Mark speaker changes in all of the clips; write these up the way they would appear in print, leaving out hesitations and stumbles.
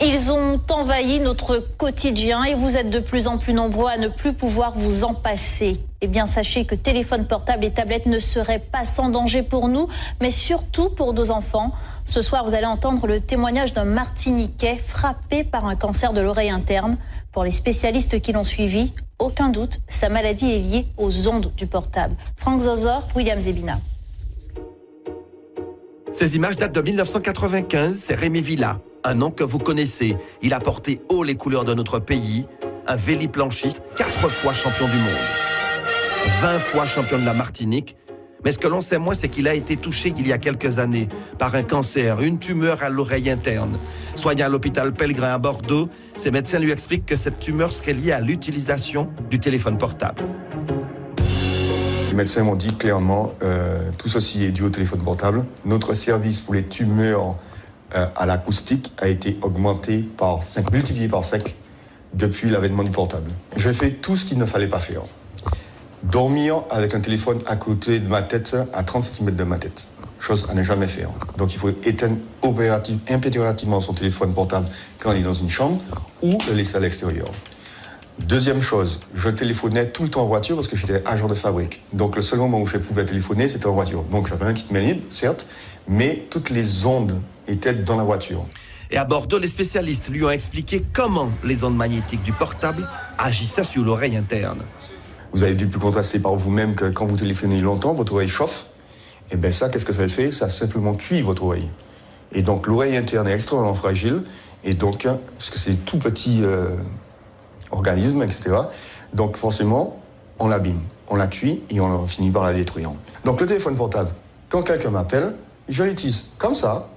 Speaker 1: Ils ont envahi notre quotidien et vous êtes de plus en plus nombreux à ne plus pouvoir vous en passer. Eh bien, sachez que téléphone portable et tablettes ne seraient pas sans danger pour nous, mais surtout pour nos enfants. Ce soir, vous allez entendre le témoignage d'un Martiniquais frappé par un cancer de l'oreille interne. Pour les spécialistes qui l'ont suivi, aucun doute, sa maladie est liée aux ondes du portable. Franck Zozor, William Zebina.
Speaker 2: Ces images datent de 1995, c'est Rémi Villa, un nom que vous connaissez. Il a porté haut les couleurs de notre pays, un véliplanchiste, 4 fois champion du monde, 20 fois champion de la Martinique. Mais ce que l'on sait moins, c'est qu'il a été touché il y a quelques années par un cancer, une tumeur à l'oreille interne. Soigné à l'hôpital Pellegrin à Bordeaux, ses médecins lui expliquent que cette tumeur serait liée à l'utilisation du téléphone portable.
Speaker 3: Les médecins m'ont dit clairement, tout ceci est dû au téléphone portable. Notre service pour les tumeurs à l'acoustique a été augmenté par 5, multiplié par 5 depuis l'avènement du portable. J'ai fait tout ce qu'il ne fallait pas faire. Dormir avec un téléphone à côté de ma tête, à 30 cm de ma tête. Chose à ne jamais faire. Donc il faut éteindre impérativement son téléphone portable quand il est dans une chambre ou le laisser à l'extérieur. Deuxième chose, je téléphonais tout le temps en voiture parce que j'étais agent de fabrique. Donc le seul moment où je pouvais téléphoner, c'était en voiture. Donc j'avais un kit main libre, certes, mais toutes les ondes étaient dans la voiture.
Speaker 2: Et à Bordeaux, les spécialistes lui ont expliqué comment les ondes magnétiques du portable agissaient sur l'oreille interne.
Speaker 3: Vous avez dû pu contraster par vous-même que quand vous téléphonez longtemps, votre oreille chauffe. Et bien ça, qu'est-ce que ça fait? Ça simplement cuit votre oreille. Et donc l'oreille interne est extrêmement fragile. Et donc, puisque c'est tout petit organisme, etc. Donc forcément, on l'abîme, on la cuit et on finit par la détruire. Donc le téléphone portable, quand quelqu'un m'appelle, je l'utilise comme ça,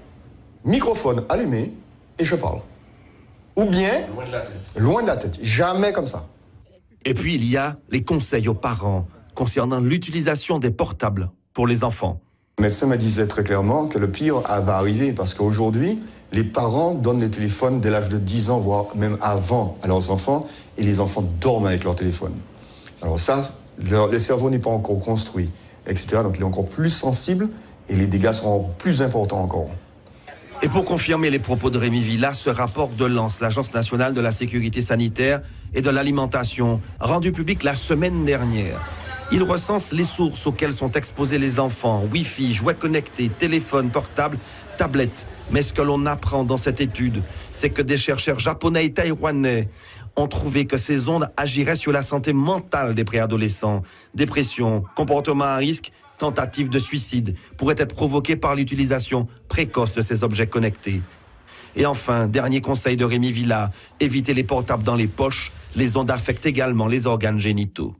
Speaker 3: microphone allumé, et je parle. Ou bien, loin de la tête. Loin de la tête, jamais comme ça.
Speaker 2: Et puis il y a les conseils aux parents concernant l'utilisation des portables pour les enfants.
Speaker 3: Le médecin me disait très clairement que le pire va arriver parce qu'aujourd'hui, les parents donnent les téléphones dès l'âge de 10 ans, voire même avant à leurs enfants, et les enfants dorment avec leur téléphone. Alors ça, le cerveau n'est pas encore construit, etc. Donc il est encore plus sensible et les dégâts seront plus importants encore.
Speaker 2: Et pour confirmer les propos de Rémi Villa, ce rapport de l'ANSE, l'Agence nationale de la sécurité sanitaire et de l'alimentation, rendu public la semaine dernière. Il recense les sources auxquelles sont exposés les enfants, Wi-Fi, jouets connectés, téléphones portables, tablettes. Mais ce que l'on apprend dans cette étude, c'est que des chercheurs japonais et taïwanais ont trouvé que ces ondes agiraient sur la santé mentale des préadolescents. Dépression, comportement à risque, tentative de suicide pourraient être provoquées par l'utilisation précoce de ces objets connectés. Et enfin, dernier conseil de Rémi Villa, évitez les portables dans les poches. Les ondes affectent également les organes génitaux.